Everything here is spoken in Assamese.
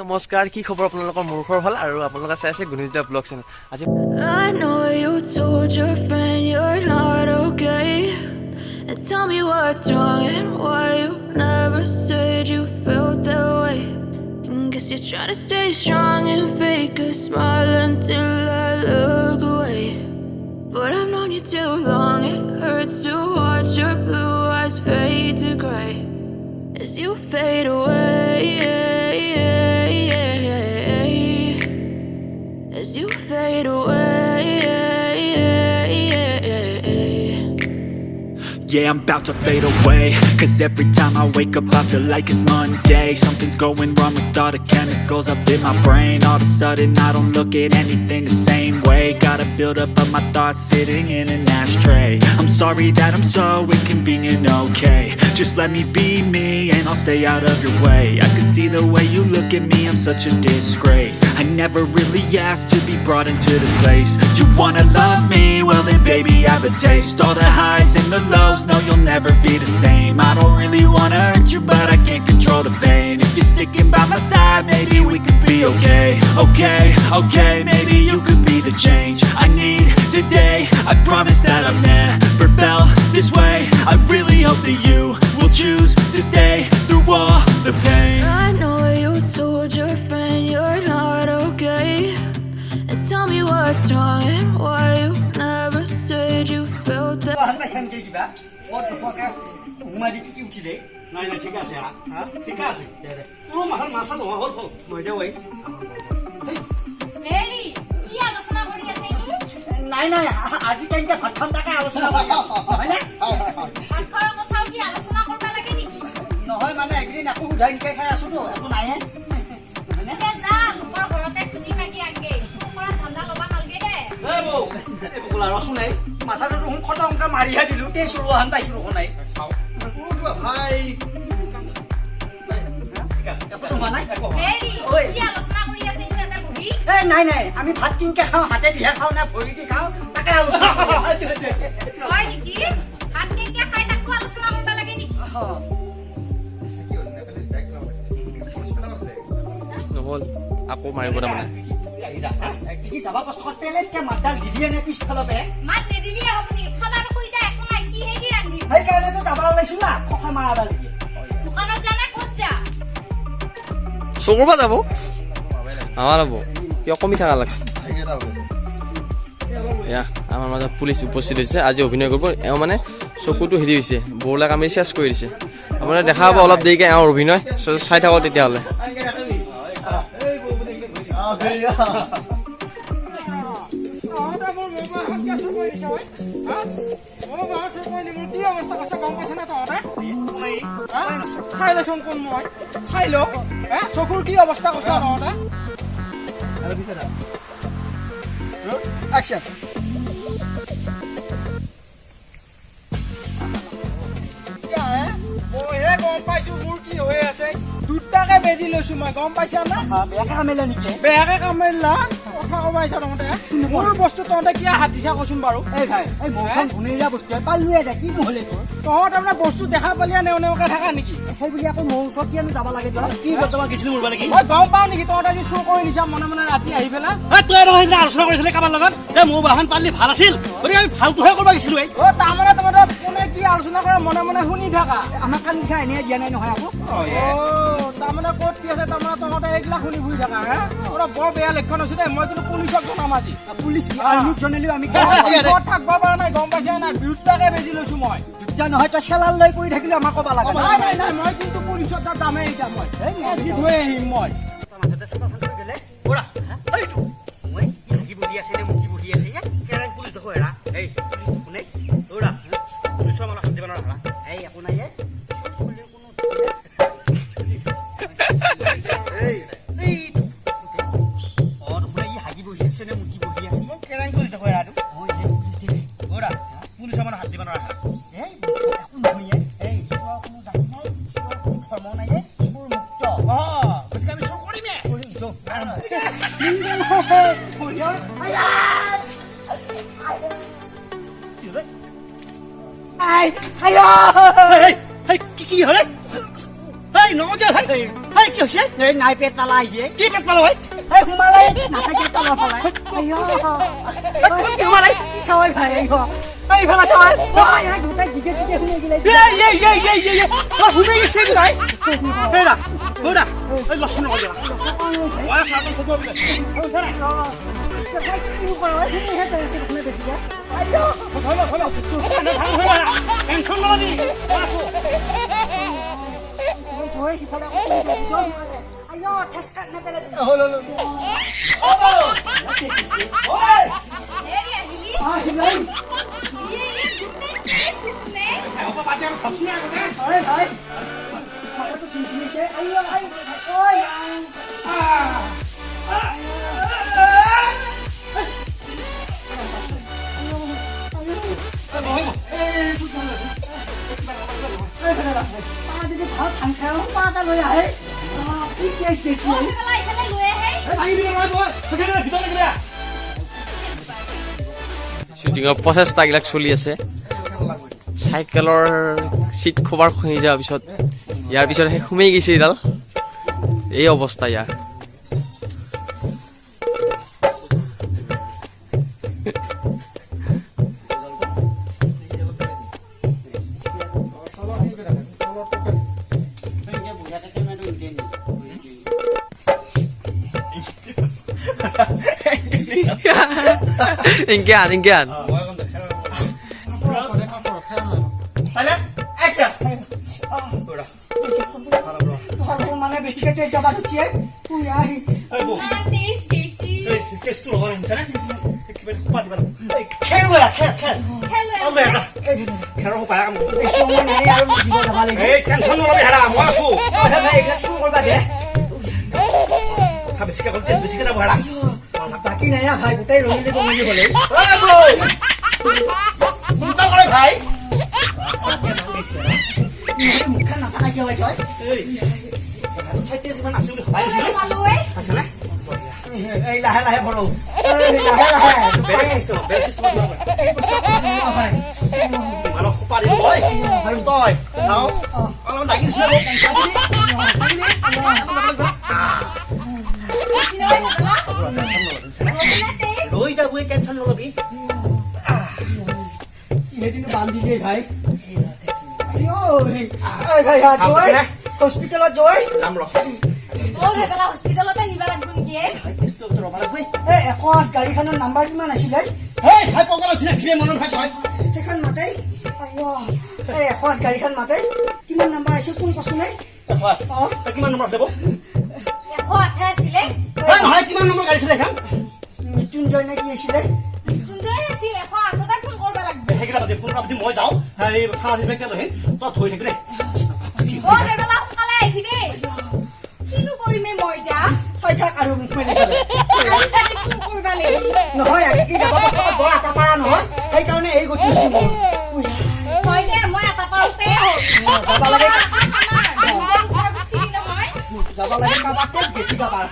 নমস্কাৰ কি খবৰ আপোনালোকৰ মুখৰ ভাল আৰু আপোনালোকে চাই আছে গুণিতা ব্লগ চেনেল আজি I know you told your friend you're not okay. And tell me what's wrong and why you never said you felt that way. And guess you're trying to stay strong and fake a smile until I look away. But I've known you too long, it hurts to watch your blue eyes fade to gray as you fade away. As you fade away. Yeah, I'm about to fade away. Cause every time I wake up I feel like it's Monday. Something's going wrong with all the chemicals up in my brain. All of a sudden I don't look at anything the same way. Gotta build up of my thoughts sitting in an ashtray. I'm sorry that I'm so inconvenient, okay. Just let me be me and I'll stay out of your way. I can see the way you look at me, I'm such a disgrace. I never really asked to be brought into this place. You wanna love me? Well then baby I have a taste. All the highs and the lows, no you'll never be the same. I don't really wanna hurt you but I can't control the pain. If you're sticking by my side maybe we could be okay. Okay, maybe you could be the change I need today. I promise that I've never felt this way. I really hope that you will choose to stay through all the pain. I know you told your friend you're not okay. And tell me what's wrong and why you never said you felt that. Han paisen ke kiba ot poka umari ki uthile nai na thik ase ha thik ase de de tu mahal masa no hol hol moi de wai হেৰি কি আলোচনা কৰি আছে নি নাই নাই আজি কেনকে ভাতখন টাকা আলোচনা কৰি হয় না পাখৰ কথাও কি আলোচনা কৰবা লাগে নেকি নহয় মানে একদিন আকো উধাই নিকে খাই আছো তো একো নাই হে এসে যা লোকৰ ঘৰতে খুজি মাগি আগে পৰা ঠাণ্ডা লবা নালগে দে এ বৌ এ বকুলা ৰসু নাই মাথাটো হুম খতমকা মাৰিয়া দিলো তে চুৰু হান পাইছো ৰখ নাই চাও ভাই ঠিক আছে একো তোমাৰ নাই একো হেৰি ঐ কি আলোচনা কৰি আছে নি এটা বহি এ নাই নাই আমি ভাত কিনকে খাওঁ হাতে দিহে খাওঁ না ভৰি দি খাওঁ তাকে আলোচনা হয় নেকি হাত কেকে খাই তাকো আলোচনা কৰবা লাগে নেকি নহ'ল আকৌ মাৰিব তাৰমানে কি যাবা কষ্ট তেলেতকে মাতডাল দিলিয়ে নে পিছফালবে মাত নেদিলিয়ে হবনি খাবার কইতা একো নাই কি হেদি ৰান্ধি সেইকাৰণেতো যাবা ওলাইছো না খখা মাৰাডা লাগি দোকানত জানা ক'ত যা চকুৰ পৰা যাব আমাৰ হ'ব কিয় কমি থকা লাগছে এয়া আমাৰ মাজত পুলিচ উপস্থিত হৈছে আজি অভিনয় কৰিব এওঁ মানে চকুটো হেৰি হৈছে বৰলা কামি চেছ কৰি দিছে আপোনাৰ দেখা পাব অলপ দেৰিকে এওঁৰ অভিনয় চাই থাকক তেতিয়াহ'লে চকুৰ কি অৱস্থা কৈছা তহঁতে অ্যাকশন মইহে গম পাইছো মোৰ কি হৈ আছে দুটাকে বেজি লৈছো মই গম পাইছা না বেয়াকে কামিলে নেকি বেয়াকে কামিলা কথা কমাইছা তহঁতে মোৰ বস্তু তহঁতে কিয় হাতিছা কচোন বাৰু এই ভাই এই মোৰখন ঘুনেৰীয়া বস্তু পালুৱে দে কি নহলে তোৰ তহঁত তাৰমানে বস্তু দেখা পালিয়া নেওনেওকে থাকা নেকি সেই বুলি আকৌ মোৰ ওচৰত কি আমি যাব লাগে তই কি বৰ্তমান গেছিলো মোৰ নেকি মই গম পাওঁ নেকি তহঁতে আজি চুৰ কৰি নিছা মনে মনে ৰাতি আহি পেলাই তই নহয় আলোচনা কৰিছিলি কাৰোবাৰ লগত যে মোৰ বাহন পালি ভাল আছিল গতিকে আমি ভালটোহে কৰিব গেছিলো এই তাৰমানে তহঁতে কোনে কি আলোচনা কৰে মনে মনে শুনি থাকা আমাক কান খাই এনে দিয়া নাই নহয় আকৌ তাৰমানে ক'ত কি আছে তাৰমানে তহঁতে এইগিলা শুনি ঘূৰি থাকা হে তোৰা বৰ বেয়া লক্ষণ হৈছে দেই মই কিন্তু পুলিচক জনাম আজি পুলিচ আৰ্মিক জনালেও আমি ঘৰত থাকিব পৰা নাই গম পাইছা নাই দুটাকে বেজি লৈছো মই দুটা নহয় তই চেলাল লৈ পৰি থাকিলে আমাক ক'ব লাগে নাই নাই নাই মই কিন্তু পুলিচত যামেই এতিয়া মই আজি থৈ আহিম মই কি হলে? Hey, no, hey, এই কি হৈছে এই নাই পেট তালা আহিছে কি পেট পালো ভাই এই সোমালে নাথাকে তলৰ ফালে আইও কি সোমালে চাৱাই ভাই এই ভালা চাৱাই ওই এই গোটাই দিকে দিকে শুনে গিলে এই ঘুমে গেছে কি ভাই হেৰা হেৰা এই লক্ষণ নকৰি দিয়া মই সাধন খোজো বলে টেনশন নলবি এই আহিলি ইফালে লৈ আহে শ্বুটিঙৰ প্ৰচেষ্টাবিলাক চলি আছে চাইকেলৰ চিট খোবাৰ খহি যোৱাৰ পিছত ইয়াৰ পিছত সেই সোমাই গৈছে এডাল এই অৱস্থা ইয়াৰ ইনকে আন সাইলেন্ট অ্যাকশন মানে বেছিকে যাবা দিছে উই এই বো তেজ গেছি এই কেসটো হওয়ার হচ্ছে না কিবা খুপা দিবা খেল লয়া খেল খেল আলে খেল খুপা কাম এই সময় নাই আৰু জীৱ যাবা লাগিব এই টেনশন নলবি হেৰা মই আছো এইবিলাক চুৰ কৰিবা দে কথা বেছিকে কল তেজ বেছিকে যাব হেৰা বাকী নাই ভাই গোটেই ৰঙিলে বঙিলে বলে এই ব্রো চিন্তা করে ভাই মুখখন নাপাই কিয় ভাই তই এই ঠাইতে যিমান আছে বুলি ভাই আছিল লালুৱে আছে না এই লাহে লাহে বড় এই লাহে লাহে বেলেগ সিস্টেম মানো খুপা দিব ওই আৰু তই নাও অলপ লাগি দিছ না চিনই নাপালা তেজ ৰৈ যাবই টেনশন নলবি ইহেদিনো বান্ধি দিয়ে ভাই এই ভাই হাত জয় হস্পিটালত জয় যাম ৰ ও হেতলা হস্পিটালতে নিবা লাগব নেকি কেছটো ৰব লাগবই এই এখন গাড়ীখনৰ নাম্বাৰ কিমান আছিলে হেই ভাই পগলা উঠিনা কিৰে মনত ভাই তই সেইখন মাতেই আইও এই এখন গাড়ীখন মাতেই কিমান নাম্বাৰ আছিল কোন কচোন এই কিমান নম্বৰ আছে বৌ এশ আঠা আছিলে নহয় কিমান নম্বৰ গাড়ী আছে এখন মৃত্যুঞ্জয় নে কি আছিলে তুন্দই আছিল এশ আঠটা ফোন কৰবা লাগব সেইকেইটা পাতি ফোন পাতি মই যাওঁ এই ফাৰ্মাচী বেগটা লৈ তই থৈ থাকিলে ও হেতলা সোনকালে আহিবি দে কিনো কৰিমে মই এতিয়া চাই থাক আৰু মুখ মেলি পেলাই আজি যাবি চুৰ কৰবা লাগি নহয় কি যাব বৰ এটা পাৰা নহয় সেইকাৰণে এই গতি হৈছে মোৰ মই দে মই এটা পাৰোতে হ'ল যাব লাগে আমাৰ ঘৰৰ গুচি নহয় যাব লাগে কাবাৰ তেজ বেছি কাবাৰ